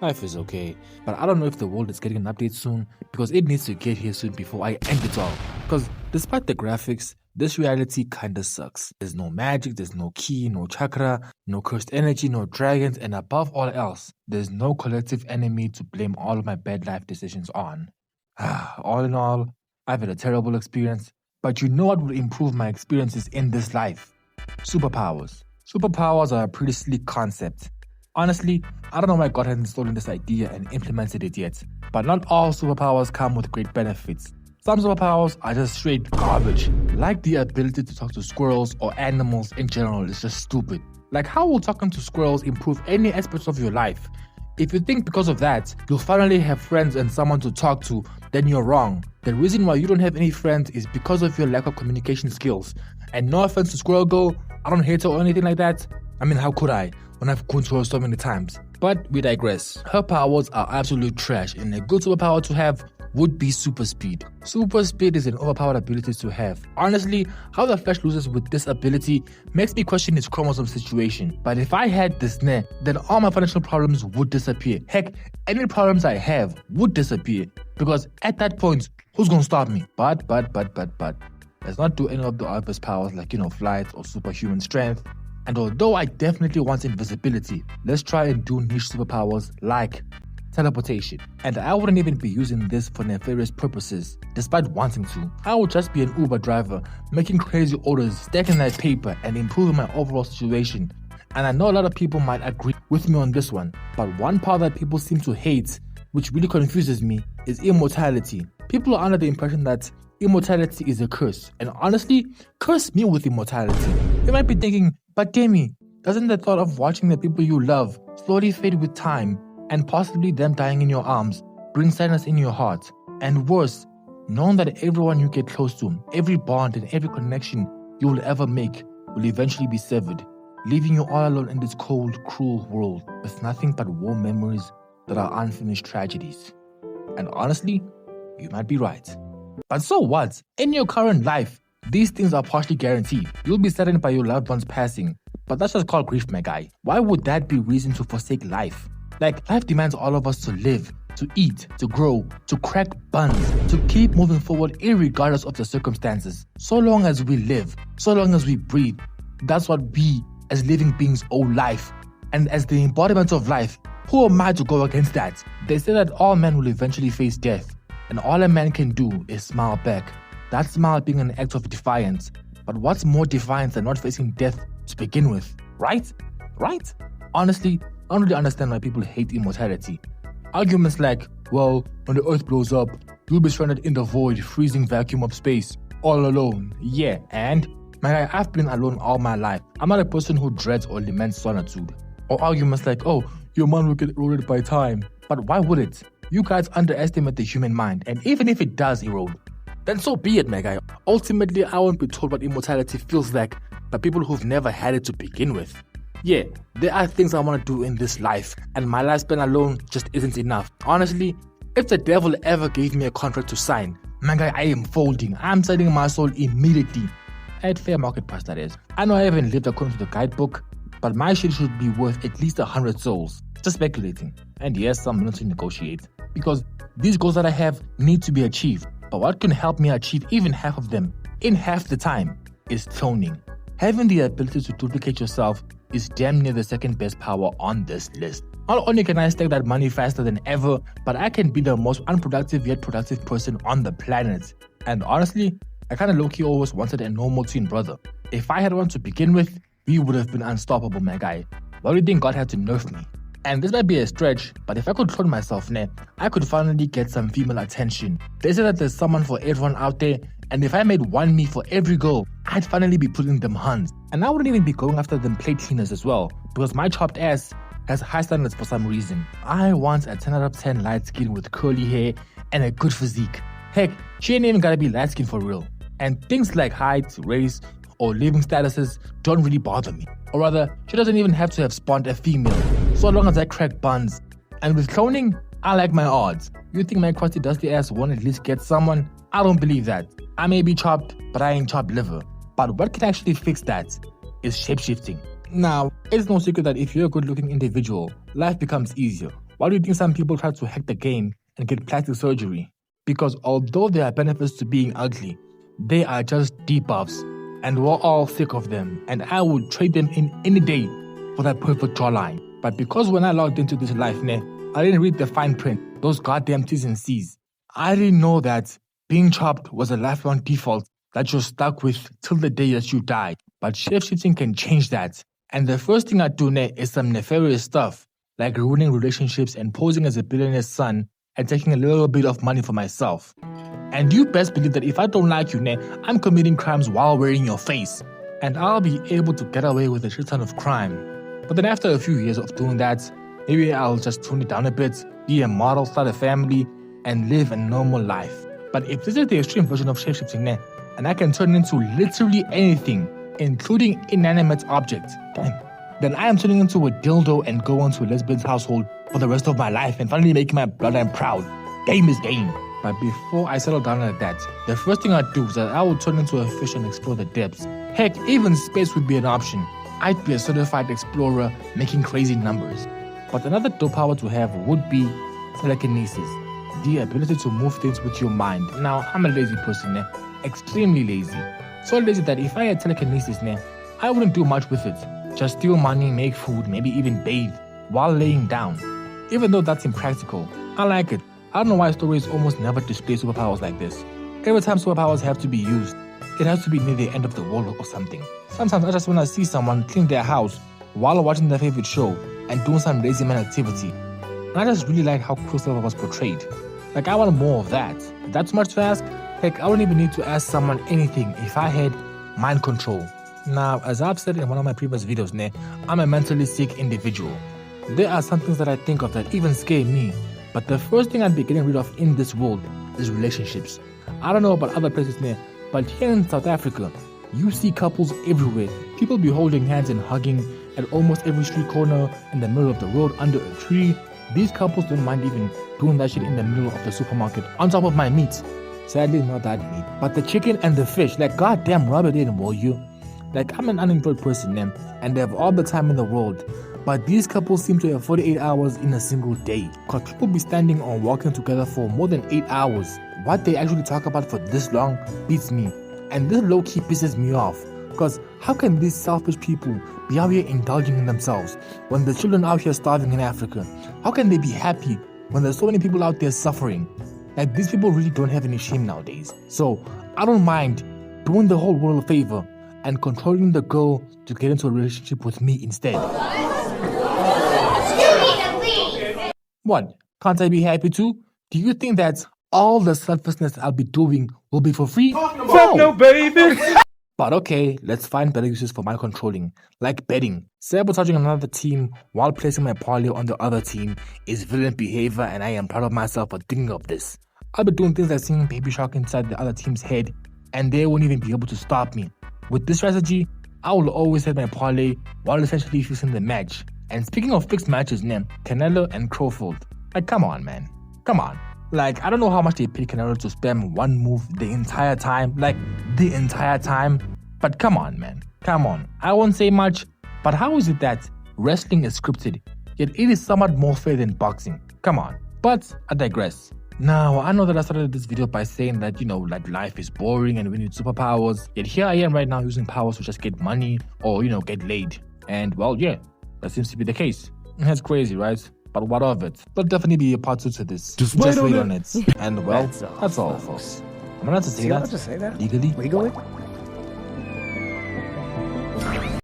Life is okay, but I don't know if the world is getting an update soon because it needs to get here soon before I end it all. Because despite the graphics, this reality kinda sucks. There's no magic, there's no ki, no chakra, no cursed energy, no dragons, and above all else, there's no collective enemy to blame all of my bad life decisions on. All in all, I've had a terrible experience, but you know what will improve my experiences in this life? Superpowers. Superpowers are a pretty sleek concept. Honestly, I don't know why God hasn't stolen this idea and implemented it yet, but not all superpowers come with great benefits. Some superpowers are just straight garbage. Like the ability to talk to squirrels or animals in general is just stupid. Like, how will talking to squirrels improve any aspects of your life? If you think because of that, you'll finally have friends and someone to talk to, then you're wrong. The reason why you don't have any friends is because of your lack of communication skills. And no offense to Squirrel Girl, I don't hate her or anything like that. I mean, how could I, when I've gone to her so many times? But we digress. Her powers are absolute trash, and a good superpower to have would be super speed. Super speed is an overpowered ability to have. Honestly, how the Flash loses with this ability makes me question his chromosome situation. But if I had this then all my financial problems would disappear. Heck, any problems I have would disappear. Because at that point, who's gonna stop me? But. Let's not do any of the obvious powers like, flight or superhuman strength. And although I definitely want invisibility, let's try and do niche superpowers like teleportation. And I wouldn't even be using this for nefarious purposes, despite wanting to. I would just be an Uber driver, making crazy orders, stacking that paper, and improving my overall situation. And I know a lot of people might agree with me on this one, but one power that people seem to hate, which really confuses me, is immortality. People are under the impression that immortality is a curse, and honestly, curse me with immortality. You might be thinking, but Demi, doesn't the thought of watching the people you love slowly fade with time, and possibly them dying in your arms, bring sadness in your heart? And worse, knowing that everyone you get close to, every bond and every connection you will ever make will eventually be severed, leaving you all alone in this cold, cruel world with nothing but warm memories that are unfinished tragedies. And honestly, you might be right. But so what? In your current life, these things are partially guaranteed. You'll be saddened by your loved ones passing, but that's just called grief, my guy. Why would that be reason to forsake life? Like, life demands all of us to live, to eat, to grow, to crack buns, to keep moving forward irregardless of the circumstances. So long as we live, so long as we breathe, that's what we as living beings owe life. And as the embodiment of life, who am I to go against that? They say that all men will eventually face death, and all a man can do is smile back. That smile being an act of defiance. But what's more defiance than not facing death to begin with? Right? Honestly, I don't really understand why people hate immortality. Arguments like, well, when the earth blows up, you'll be stranded in the void, freezing vacuum of space, all alone. Yeah, and? I've been alone all my life. I'm not a person who dreads or laments solitude. Or arguments like, oh, your mind will get eroded by time. But why would it? You guys underestimate the human mind, and even if it does erode, then so be it, my guy. Ultimately, I won't be told what immortality feels like by people who've never had it to begin with. Yeah, there are things I want to do in this life, and my lifespan alone just isn't enough. Honestly, if the devil ever gave me a contract to sign, my guy, I am folding. I'm selling my soul immediately. At fair market price, that is. I know I haven't lived according to the guidebook, but my shit should be worth at least 100 souls. Just speculating. And yes, I'm willing to negotiate, because these goals that I have need to be achieved. But what can help me achieve even half of them in half the time is cloning. Having the ability to duplicate yourself is damn near the second best power on this list. Not only can I stack that money faster than ever, but I can be the most unproductive yet productive person on the planet. And honestly, I kinda low-key always wanted a normal twin brother. If I had one to begin with, we would have been unstoppable, my guy. Why do you think God had to nerf me? And this might be a stretch, but if I could clone myself, I could finally get some female attention. They say that there's someone for everyone out there, and if I made one me for every girl, I'd finally be putting them hands. And I wouldn't even be going after them plate cleaners as well, because my chopped ass has high standards for some reason. I want a 10 out of 10 light skin with curly hair and a good physique. Heck, she ain't even gotta be light skin for real. And things like height, race, or living statuses don't really bother me. Or rather, she doesn't even have to have spawned a female, so long as I crack buns. And with cloning, I like my odds. You think my crusty dusty ass won't at least get someone? I don't believe that. I may be chopped, but I ain't chopped liver. But what can actually fix that is shapeshifting. Now, it's no secret that if you're a good looking individual, life becomes easier. Why do you think some people try to hack the game and get plastic surgery? Because although there are benefits to being ugly, they are just debuffs, and we're all sick of them, and I would trade them in any day for that perfect jawline. But because when I logged into this life, I didn't read the fine print, those goddamn T's and C's. I didn't know that being chopped was a lifelong default that you're stuck with till the day that you die. But shape-shifting can change that. And the first thing I do is some nefarious stuff, like ruining relationships and posing as a billionaire's son and taking a little bit of money for myself. And you best believe that if I don't like you, I'm committing crimes while wearing your face. And I'll be able to get away with a shit ton of crime. But then after a few years of doing that, maybe I'll just tone it down a bit, be a model, start a family, and live a normal life. But if this is the extreme version of shapeshifting, and I can turn into literally anything, including inanimate objects, then I am turning into a dildo and go into a lesbian's household for the rest of my life and finally making my bloodline proud. Game is game. But before I settle down like that, the first thing I'd do is that I would turn into a fish and explore the depths. Heck, even space would be an option. I'd be a certified explorer making crazy numbers. But another dope power to have would be telekinesis, the ability to move things with your mind. Now, I'm a lazy person, extremely lazy. So lazy that if I had telekinesis, I wouldn't do much with it. Just steal money, make food, maybe even bathe while laying down. Even though that's impractical, I like it. I don't know why stories almost never display superpowers like this. Every time superpowers have to be used, it has to be near the end of the world or something. Sometimes I just want to see someone clean their house while watching their favorite show and doing some lazy man activity. And I just really like how Quicksilver was portrayed. Like, I want more of that. If that's too much to ask? Heck, I wouldn't even need to ask someone anything if I had mind control. Now, as I've said in one of my previous videos, I'm a mentally sick individual. There are some things that I think of that even scare me. But the first thing I'd be getting rid of in this world is relationships. I don't know about other places, but here in South Africa, you see couples everywhere. People be holding hands and hugging at almost every street corner, in the middle of the road, under a tree. These couples don't mind even doing that shit in the middle of the supermarket, on top of my meat. Sadly, not that meat. But the chicken and the fish, like, goddamn, rub it in, will you? Like, I'm an unemployed person, and they have all the time in the world. But these couples seem to have 48 hours in a single day. Cause people be standing or walking together for more than 8 hours. What they actually talk about for this long beats me. And this low-key pisses me off. Cause how can these selfish people be out here indulging in themselves when the children out here starving in Africa? How can they be happy when there's so many people out there suffering? Like, these people really don't have any shame nowadays. So I don't mind doing the whole world a favor and controlling the girl to get into a relationship with me instead. What? Can't I be happy too? Do you think that all the selflessness I'll be doing will be for free? No, baby! But okay, let's find better uses for mind controlling, like betting. Sabotaging another team while placing my parlay on the other team is villain behavior, and I am proud of myself for thinking of this. I'll be doing things like singing Baby Shark inside the other team's head, and they won't even be able to stop me. With this strategy, I will always have my parlay while essentially fixing the match. And speaking of fixed matches, Canelo and Crawford. Like, come on, man. Come on. Like, I don't know how much they paid Canelo to spam one move the entire time. Like, the entire time. But come on, man. Come on. I won't say much, but how is it that wrestling is scripted, yet it is somewhat more fair than boxing? Come on. But I digress. Now, I know that I started this video by saying that, like, life is boring and we need superpowers. Yet here I am right now using powers to just get money or, get laid. And, well, yeah, that seems to be the case. That's crazy, right? But what of it? There'll definitely be a part 2 to this. Just wait on it. And, well, that's all, folks. Am I allowed to say that? Legally? Legally?